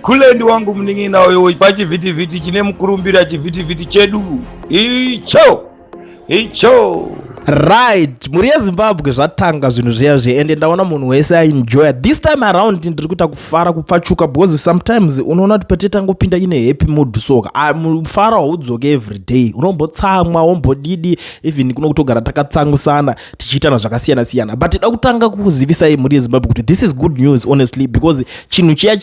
Kulendi wangu mning'ina wewe pachivhitivhiti chine mukurumbira chivhitivhiti chedu icho right. Muri yeZimbabwe zvatanga zvinhu zviya ende ndaona munhu wese aenjoya this time around. Ndiri kuita kufara kupfachuka because sometimes unoona kuti pete tangopinda ine happy mood soka mufara haudzoke everyday, unombotsamwa wombodidi even kuno kutogara takatsamwisana tichiitana zvakasiyana but ida kutanga kukuzivisai muri yeZimbabwe kuti this is good news honestly because chinhu chiya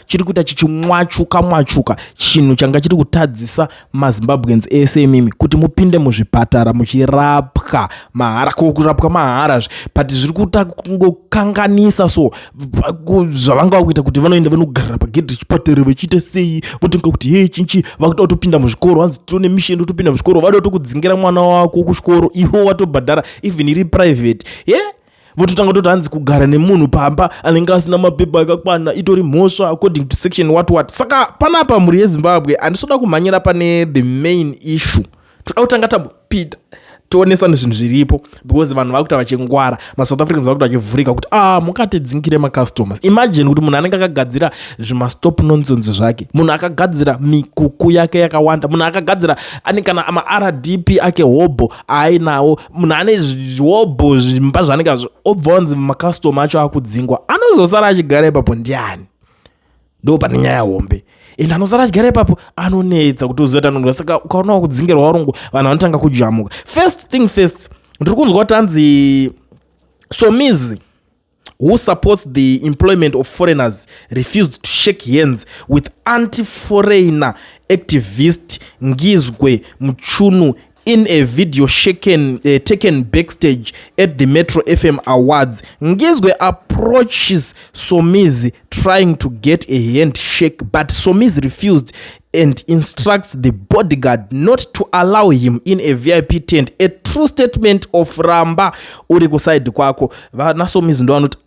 chiri kuita chichimwachuka chinhu changa chiri kutadzisa maZimbabweans ese imimi kuti mupinde muzvipatara muchirapwa mahara kurapwa mahara but zviri kuita kungokanganisa so zvavanga kuita kuti vanoenda vanogara pagedhi rechipatara vachiita sei votonga kuti hey chinchi vakuda kutopinda muzvikoro vanzi tone misheni topinda muzvikoro vada kutokudzingira mwana wako kuchikoro iwo watobhadhara even iri private vototanga kuti hanzi kugara nemunhu pamba anenge asina mapepa akakwana itori mhosva according to section what saka panapa muri yeZimbabwe handisoda kumhanyira pane the main issue. Toda kutanga tambopinda tionesana zvinhu zviripo because vanhu vakuita vachingwara maSouth Africans vakuita vachivhurika kuti mukatidzingire macustomers. Imagine kuti munhu anenge akagadzira zvimastop nonsense zvake, munhu akagadzira mikuku yake yakawanda, munhu akagadzira ane kana amaRDP ake hobo ainawo, munhu ane zvihobho zvimba zvanenge obvonzi macustom acho akudzingwa, anozosara achigara ipapo ndiani? Ndo pane nyaya hombe ende anosara achigara ipapo anonetsa kuti uzoita nungu. Saka ukaona kudzingirwa varungu vanhu vanotanga kujamuka. First thing first, ndiri kunzwa kuti hanzi Somizi, who supports the employment of foreigners, refused to shake hands with anti-foreigner activist Ngizwe Mchunu in a video taken backstage at the Metro FM Awards. Ngizwe approaches Somizi trying to get a handshake, but Somizi refused and instructs the bodyguard not to allow him in a VIP tent. A true statement of Ramba uri kusaidi kwako. Vana Somizi ndo vanoti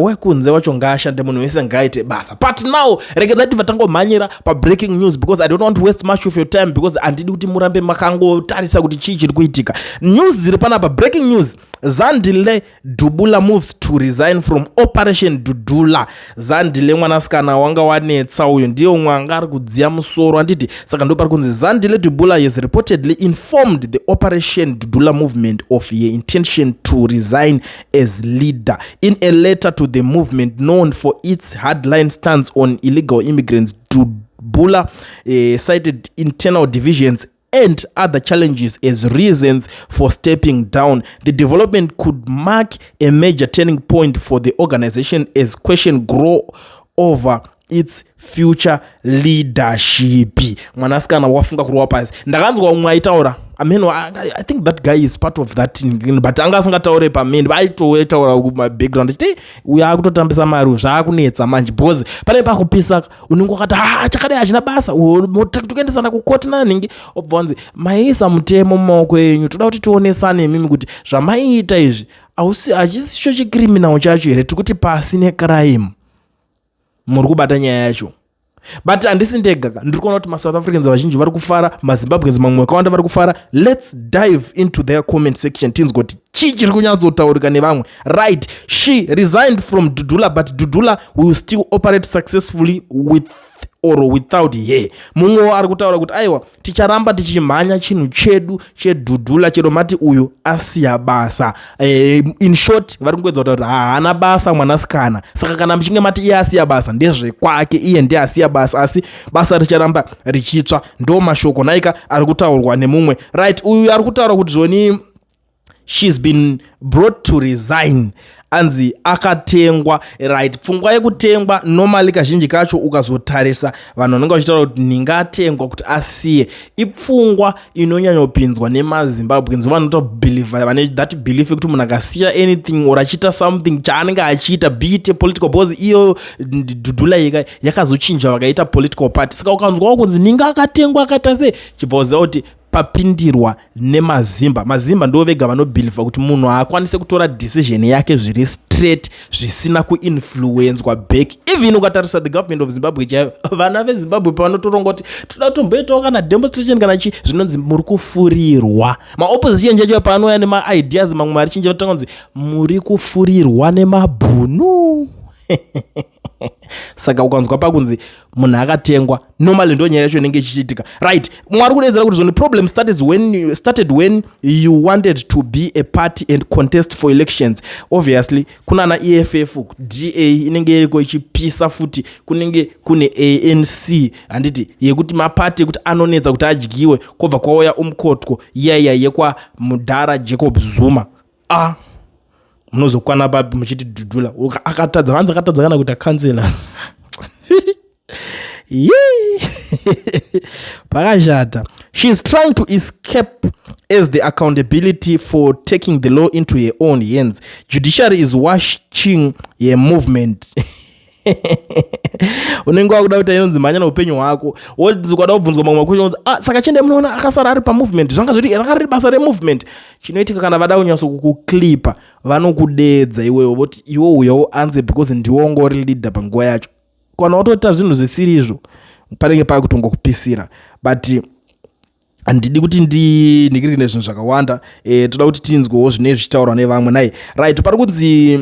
wekunze wacho ngaashande munhu wese ngaite basa. But now regedzati vatangomhanyira pa breaking news because I don't want to waste much of your time because andidi kuti murambe makangotarisa kuti chii chiri kuitika. News dziri panapa, breaking news: Zandile Dudula moves to resign from Operation Dudula. Zandile mwanasikana wanga wanetsa uyo ndiyo mwanga ari kudziya musoro anditi. Saka ndo pari kunzi Zandile Dudula has reportedly informed the Operation Dudula movement of her intention to resign as leader. In a letter to the movement known for its hardline stance on illegal immigrants, Dudula cited internal divisions and other challenges as reasons for stepping down. The development could mark a major turning point for the organization as questions grow over its future leadership. Mwanasikana wafunga kuruwa pasi. Ndakanzwa umwe aitaura. I think that guy is part of that thing, but angasingataure pamene vaitotaura kuma background kuti uya kutotambisa mari zvakunetsa manje because pane pakupisa unenge wakati chakadai hachina basa tokuendesana kukoti naningi obvonzi maisa mutemo mumaoko enyu toda kuti tionesane mimi kuti zvamaita izvi hachisicho chicriminal chacho here tikuti pasi necrime muri kubata nyaya yacho. But handisi ndega ndiri kuona kuti maSouth Africans vazhinji vari kufara, maZimbabweans mamwe akawanda vari kufara. Let's dive into their comment section tinzwa kuti chii chiri kunyatsotaurika nevamwe. Right, she resigned from Dudula but Dudula will still operate successfully with or without her. Mumwe ari kutaura kuti aiwa ticharamba tichimhanya chinhu chedu cheDudula chero mati uyu asiya basa. In short vari kungoedza kuti haana basa mwanasikana, saka kana mchinge mati iye asiya basa ndezve kwake, iye ndiye asiya basa asi basa richaramba richitsva. Ndo mashoko naika ari kutaurwa nemumwe. Right, uyu ari kutaura kuti zvoni she's been brought to resign, anzi akatengwa. Right, pfungwa yekutengwa normally kazhinji kacho ukazotarisa vanhu vanenge vachitaura kuti ningatengwa kuti asiye ipfungwa inonyanyopinzwa nemaZimbabweans. Vanota believe vane that belief kuti munhu akasiya anything or achiita something chaanenge achiita be it political because iyo Dudula yakazochinja vakaita political party. Saka ukanzwawo kunzi ninga akatengwa akaita sei chibvoza kuti papindirwa mazimba ndo vega vanobhiliva kuti munhu akwanise kutora decision yake zviri straight zvisina kuinfluencwa back. Even ukatarisa the government of Zimbabwe chaiyo, vana veZimbabwe pavanotoronga kuti toda kutomboitawo kana demonstration kana chi zvinonzi muri kufurirwa. Maopposition chacho paanouya nemaideas mamwe ari chinja kutanga kunzi muri kufurirwa nemabhunu. saka ukanzwa pakunzi munhu akatengwa normally ndo nyaya yacho inenge ichiitika right. Mwari kudedzera kuti zvoni problem started when you wanted to be a party and contest for elections. Obviously kunana EFF DA inenge iriko ichipisa futi kunenge kune ANC handiti yekuti mapati kuti anonedza kuti adyiwe kobva kwauya umkotko yaya yekwa Mudhara Jacob Zuma. Munozokwana papi muchiti Dudula akatadza vanzi akatadza kana kuti akansela pakashata. She is trying to escape as the accountability for taking the law into her own hands. Judiciary is watching her movement. Unenge wakuda kuti inonzi manya upenyu hwako wodzikwada kubvunzwa mamwe makwestions saka chende munoona akasara ari pamovement zvanga zvoti rakari basa removement chinoitika kana vada kunyaso kukuklipa vanokudedza iwewe voti iwe uyawo anze because ndiwo ngori leader panguva yacho kana watoita zvinhu zvisiri izvo panenge pakutongokupisira but handidi kuti ndinikirike nezvinhu zvakawanda toda kuti tinzwewo zvine zvichitaurwa nevamwe naye right. Pari kunzi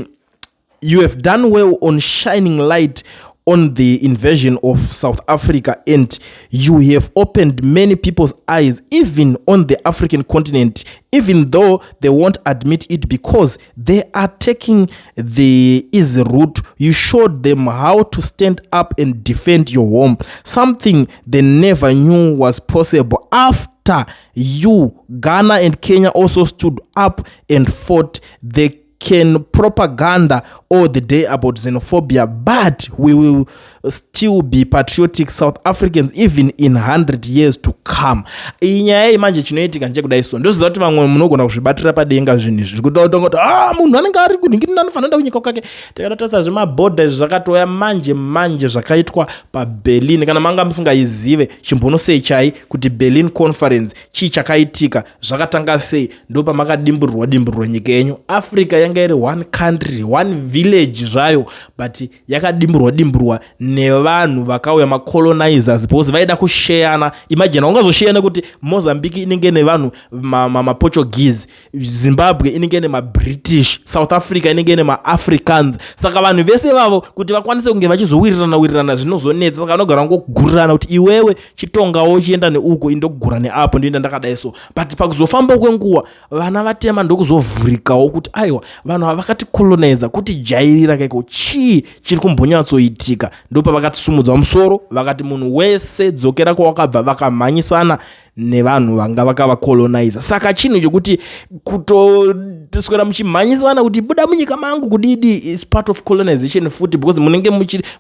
you have done well on shining light on the invasion of South Africa and you have opened many people's eyes even on the African continent, even though they won't admit it because they are taking the easy route. You showed them how to stand up and defend your home, something they never knew was possible. After you, Ghana and Kenya also stood up and fought. They can propaganda all the day about xenophobia, but we will still be patriotic South Africans even in 100 years to come. Inyaya imanje chinoitika nje kudai so ndozviza kuti vamwe munogona kuzvibatira padenga zvinhu izvi kuti utongoti munhu anenge ari kudingiri anofanira kunyika kwake. Takatotarisa zvemabhodha zvakatoya manje zvakaitwa paBerlin kana manga musingayizive chimbono sei chai kuti Berlin conference chii chakaitika zvakatanga sei ndopa makadimburwa nyika yenyu. Africa yanga iri one country one village zvayo but yakadimburwa nevanhu vakauya macolonizers because vaida kusheana. Imagine ungazosheana kuti Mozambique inenge nevanhu maPortuguese, Zimbabwe inenge nemaBritish, South Africa inenge nemaAfricans. Saka vanhu vese vavo kuti vakwanise kunge vachizowirirana zvinozonetsa saka vanogara ngokugurirana kuti iwewe chitongawo chienda neuko indogura neapo ndoenda ndakadai so. But pakuzofamba kwenguva vana vatema ndokuzovhurikawo kuti aiwa vanhu vakati colonizer kuti jairira kaiko chii chiri kumbonyatsoitika. Ndopa vakatisumudza musoro vakati munhu wese dzokera kwawakabva vakamhanyisana nevanhu vanga vakavacolonizer. Saka chinhu chokuti kutoswera muchimhanyisana kuti buda munyika mangu kudidi is part of colonization futi because munenge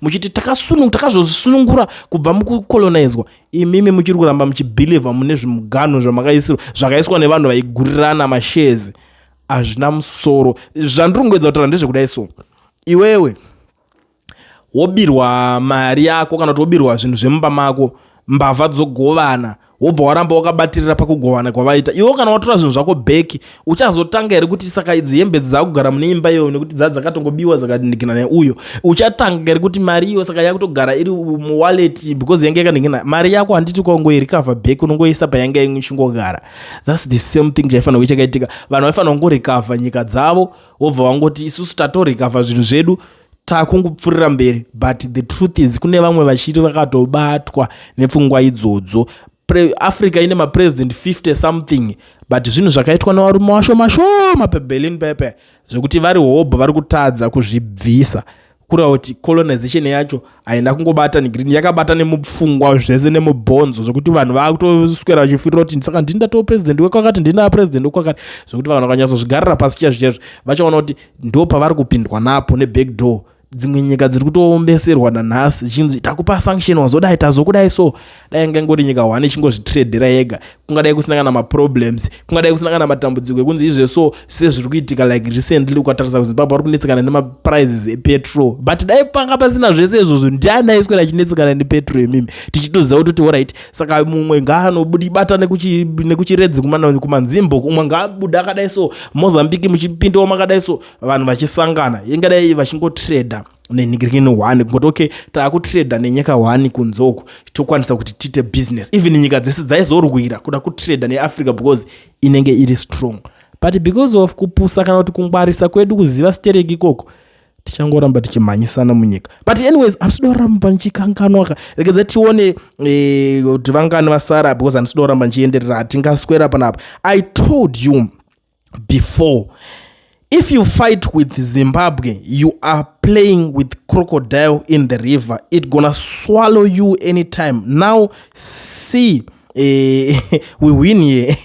muchiti takazosunungura kubva mukucolonizwa. Imimi muchiri kuramba muchibhiliva mune zvimuganho zvakaiswa nevanhu vaigurirana mashezi. Hazvina musoro. Zvandirongedza kutaura ndezvekudai so iwewe wobirwa mari yako kana kuti wobirwa zvinhu zvemumba mako mbavha dzogovana wobva waramba wakabatirira pakugovana kwavaita iwe kana watora zvinhu zvako bheki uchazotanga here kuti saka idzi hembe dzakugara mune imba iyo nekuti dzakatongobiwa zakandikina neuyo uchatanga here kuti mari iyo saka yakutogara iri muwallet because yange yakandikina mari yako handiti kwaungoirikavha bheki unongoisa payanga ichingogara. That's the same thing chaifanira kuti chakaitika. Vanhu vaifanira kungorikavha nyika dzavo wobva wangoti isusu tatorikavha zvinhu zvedu takungopfurira mberi but the truth is kune vamwe vachiri vakatobatwa nepfungwa idzodzo. Africa ine mapresident 50 something but zvinhu zvakaitwa nevarume vashoma paBerlin pepe zvekuti vari hobho vari kutadza kuzvibvisa kureva kuti colonization yacho haina kungobata negreen yakabata nemupfungwa zvese nemubhonzo zvokuti vanhu vakutoswera vachifirira kuti saka ndindatoo president wekwakati ndina president wekwakati zvokuti vanhu vakanyatsozvigarira pasi chaizvo vachaona kuti ndo pavari kupindwa napo nebackdoor. Dzimwe nyika dziri kutoombeserwa nanhasi chinzi takupa sanction wazodai tazokudai so dai ngangori nyika wane chingozvitradera yega kungadai kusina kana maproblems kungadai kusina kana matambudziko ekunzi izve so sezviri kuitika like recently ukatarisa kuZimbabwe vari kunetsekana nemaprices epetrol but dai panga pasina zvese izvozvo ndiani aiswera achinetsekana nepetrol emimi tichitoziva kuti alright. Saka mumwe ngaanobata nekuchiredzi kumanzimbo umwe ngaabuda akadai so Mozambique muchipindawo makadai so vanhu vachisangana ingadai vachingotrada nenyika one ngoti okay taakutrada nenyika one kunzoko tokwanisa kuti tiite business even nyika dzese dzaizorwira kuda kutrada neAfrica because inenge iri strong but because of kupusa kana kuti kungwarisa kwedu kuziva stereki ikoko tichangoramba tichimhanyisana munyika. But anyways, handisida kuramba ndichikanganwa rekedza tione kuti vangani vasara because handisida kuramba ndichienderera hatingaswera panapa. I told you before, if you fight with Zimbabwe, you are playing with crocodile in the river. It's gonna swallow you anytime. Now see, we win here.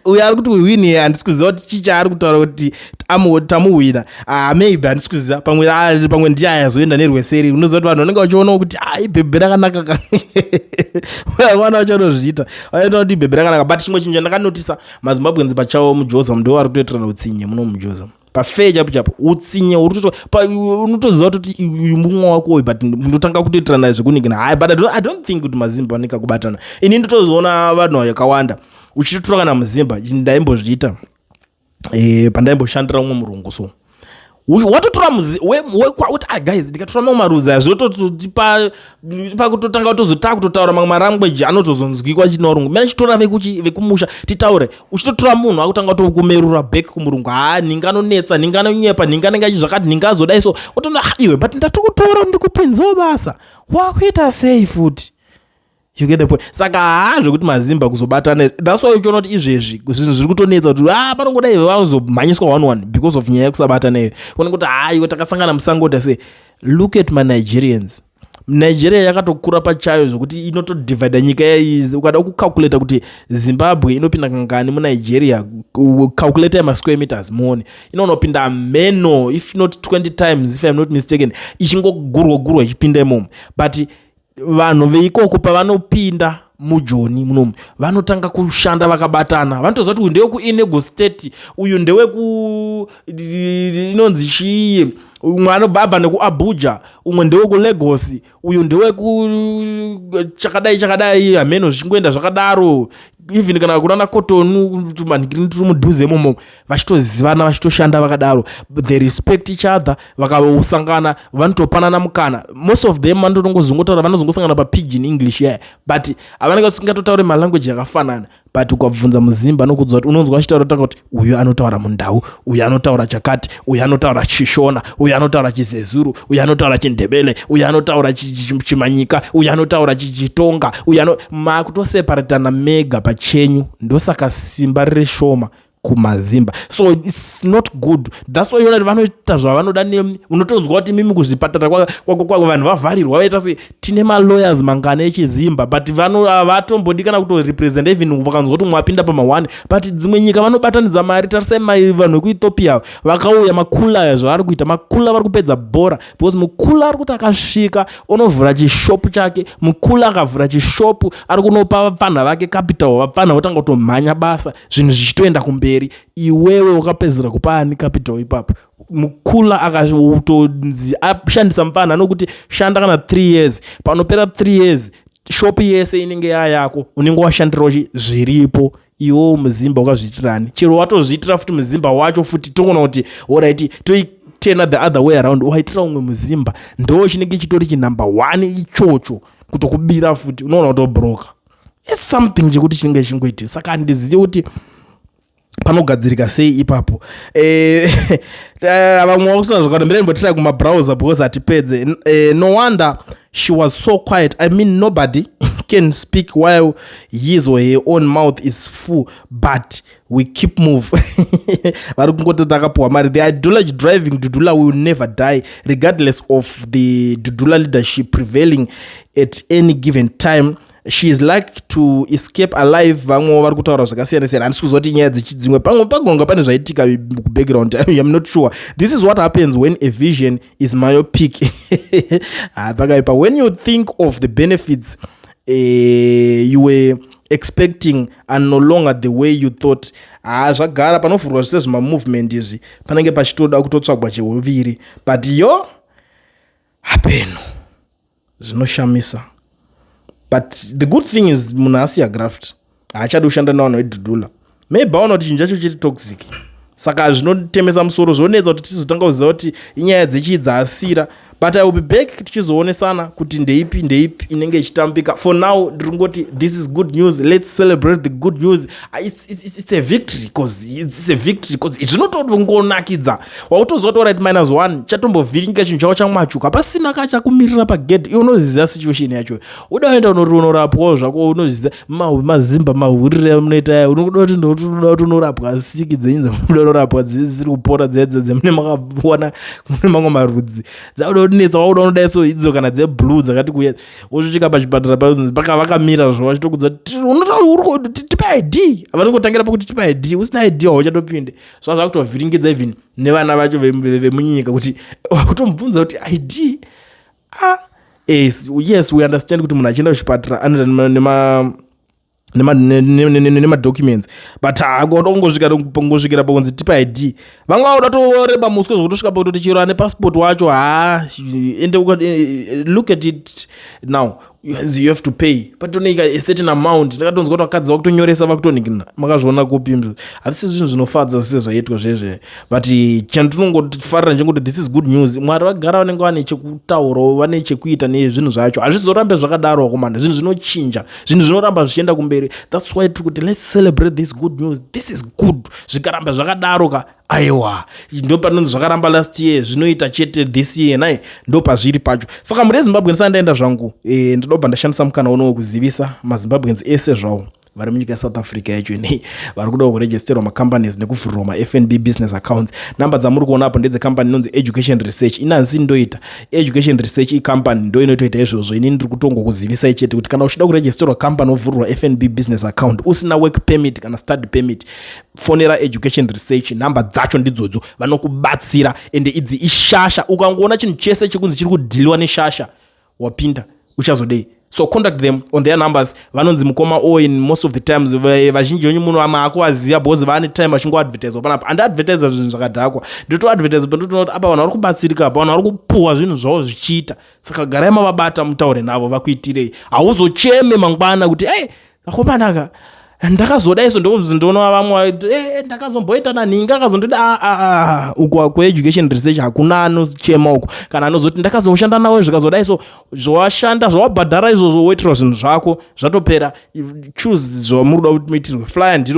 We are going to win here and sikuziva kuti chicha ari kutaura kuti tamuwina. Maybe handisikuziva pamwe ndiye azoenda nerweseri. Unoziva kuti vanhu vanenge vachiona kuti ibhebhe rakanaka vana vachanozviita vaenda kuti ibhebhe rakanaka. But chimwe chinhu chandakanotisa, maZimbabweans pachavo muJoza ndo vari kutoitirana utsinye muno muJoza pafee chapo chapo utsinye unotoziva kuti uyu mumwe wako uyu, but ndotanga kutoitirana zvekunikina. But I don't think kuti mazimba anika kubatana. Ini ndotozoona vanhu vakawanda uchitotora kana muzimba ndaimbozviita pandaimboshandira umwe murungu. So watotora guys, ndikatora mamwe marudzi azvototi pakutotanga kutozotaka kutotaura mamwe maranguage anotozonzwikwa chinorungu. Mene chitora vekumusha titaure, uchitotora munhu akutanga kutokumerura back kumurungu. Ninganonetsa, ninganonyepa, ninganenge zvakati, ningazodai. So wotona iwe, but ndatokutora ndikupinzawo basa wakuita sei futi. You get the point. Saka zvekuti mazimba kuzobatana, that's why uchiona kuti izvezvi zvinhu zviri kutonetsa kuti panongoda ive vanozomhanyiswa 1-1 because of nyaya yekusabatana iyo. Kuona kuti iwe takasangana musango tase. Look at my Nigerians. Nigeria yakatokura pachayo zvokuti inotodivide nyika ukada kucalculate kuti Zimbabwe inopinda kangani muNigeria, calculate ma square meters mone inopinda meno if not 20 times if I'm not mistaken, ichingogurwa ichipinda imomo. But vanhu veikoko pavanopinda mujoni munomu vanotanga kushanda vakabatana. Vanotoziva kuti uyu ndewekuInego State, uyu ndeweku inonzi chii, umwe anobva nekuAbuja, umwe ndewekuLagos, uyu ndeweku chakadai ameno zvichingoenda zvakadaro. Even kana kunana Kotonu tumanhikiri turi mudhuze imomo vachitozivana vachitoshanda vakadaro. They respect each other. Vakasangana vanotopanana mukana. Most of them vanotongozongotaura vanozongosangana papidgin English yeah. But avanenge vasingatotaurai malanguage yakafanana. But ukabvunza muzimba nokudzwa kuti unonzwa achitaura kuti uyu anotaura mundau, uyu anotaura chakati, uyu anotaura chishona, uyu anotaura chizezuru, uyu anotaura chindebele, uyu anotaura chimanyika, uyu anotaura chitonga, uyu makutoseparatana mega pachenyu. Ndosaka simba riri shoma kumazimba. So it's not good. That's why yona vanoita zvavanoda nemi. Unotonzwa kuti mimi kuzvipatara kwa vanhu vavharirwa vaita se tine ma lawyers mangane echizimba, but vatombodi kana kuto represent even vakanzwa kuti mwapinda pama 1. But dzimwe nyika vanobatanidza mari. Tarisai vanhu vekuEthiopia vakauya makula zvavari kuita, makula vari kupedza bhora because mukula ari kuti akasvika onovhura chishopu chake. Mukula akavhura chishopu ari kunopa vapfana vake capital, vapfana votanga kutomhanya basa, zvinhu zvichitoenda kumberi. Iwewe wakapedzera kupa ani capital ipapo. Mukula akatonzi ashandisa mfana nokuti shanda kana 3 years, panopera 3 years shop yese inenge yako, unenge washandirawo zviripo. Iwo muzimba wakazviitirani? Chero watozviitira futi muzimba wacho futi tongona kuti alright toitena the other way around, waitira umwe muzimba ndo chinenge chitori chinumber 1 ichocho kutokubira futi unoona kutobroka. It's something chekuti chinenge chingoitika. Saka handizivi kuti panogadzirika sei ipapo. Vamwe vakusina zvakati mbirembotira kumabrowser because hatipedze. No wonder she was so quiet. I mean nobody can speak while his or her own mouth is full, but we keep move. Vari kungoti takapuwa mari. The ideology driving Dudula will never die regardless of the Dudula leadership prevailing at any given time. She is like to escape alive. Vamwe vari kutaura zvakasiyana siyana. Handisi kuti nyaya dzichidzinwe pamwe pagonga pane zvaitika background. I'm not sure. This is what happens when a vision is myopic. When you think of the benefits you were expecting and no longer the way you thought, zvagara panovhurwa zvise zvima movement izvi panenge pachitoda kutotsvagwa chehuviri. But yo hapeno zvinoshamisa. But the good thing is munhu asiya graft haachadi kushanda navanhu veDudula. Maybe aona kuti chinhu chacho chiri toxic, saka zvinotemesa musoro zvonetsa kuti tizotanga kuziva kuti inyaya dzechii dzaasira. but I will be back tichizoonesana kuti ndeipi inenge ichitambika. For now ndiringoti this is good news, let's celebrate the good news. It's a victory because zvinotongonakidza wautozoti alright -1 chatombovhiringa chinhu chavo chamwachuka pasina kachakumirira pagedhi. Iwe unoziziva situation yacho, uda kuenda unorapwawo zvako, unoziziva mazimba mahurire amunoita, unoda kuti unorapwa siki dzenyu dzemunoda unorapwa dziri kupora dzemune makaona mune mamwe marudzi dzauda kutinetsa, wauda unoda so idzo kana dzeblue dzakati kuya, wosvika pachipatara vakamira zvo vachitokudza tipa ID, vanongotangira pakuti tipa ID, usina ID hauchatopinde. So zvakutovhiringidza even nevana vacho vemunyika kuti kutomubvunza kuti ID yes we understand kuti munhu achienda kuchipatara anoenda nema-documents, but ngosvikira pakunzi tipa ID, vamwe vauda toreba muswe zvokutosvika pakutoti chero ane passport wacho ende look at it now, you have to pay patonika a certain amount. Takatonzwa kuti vakadzi vakutonyoresa vakutonikina, makazviona kupi? Havisi zvinhu zvinofadza sezvaitwa zvezve, but chandinongofarira njengoti this is good news. Mwari vagara vanenge vane chekutaura, vane chekuita nezvinhu zvacho, hazvizorambe zvakadaro komanda, zvinhu zvinochinja, zvinhu zvinoramba zvichienda kumberi. That's why tiri kuti let's celebrate this good news, this is good. Zvikaramba zvakadaro ka aiwa ndo panonzi zvakaramba last year zvinoita chete this year nai ndo pazviri pacho. Saka muri Zimbabwe sandaenda zvangu ndinobva ndashandisa mukana uno kuzivisa maZimbabweans ese zvawo vari munyika yeSouth Africa yacho nei vari kuda kuregisterwa macompanies nekuvhurwa maFNB business accounts. Namba dzamuri kuona apo ndedze company inonzi Education Research. Inanzi ndoita Education Research company ndo inotoita izvozvo. Ini ndiri kutongokuzivisa chete kuti kana uchida kuregisterwa company ovhurwa FNB business account usina work permit kana study permit, fonera Education Research. Namba dzacho ndidzodzo, vanokubatsira ende idzi ishasha. Ukangoona chinhu chese chikunzi chiri kudhiliwa neshasha wapinda uchazodei. So contact them on their numbers. Vanonzi mukoma in most of the times vazhinji venyu muno amakuvaziva because vane time vachingo advertise panapa and advertise zvinhu zvakadhakwa. Ndito advertise pandotoona kuti apa vanhu vari kubatsirika, apa vanhu vari kupuwa zvinhu zvavo zvichiita. Saka garai mavabata mutaure navo vakuitirei. Hauzocheme mangwana kuti akomanaka ndakazoda iso ndokuzindoona vamwe ndakazomboita naningi akazondoti uko kweeducation research hakuna anochema uko kana anozoti ndakazoshanda nawo zvikazoda iso zvawashanda zvawabhadhara izvozvo woitira zvinhu zvako zvatopera. Choose zvamunoda kuti muitirwe. Flyer ndiro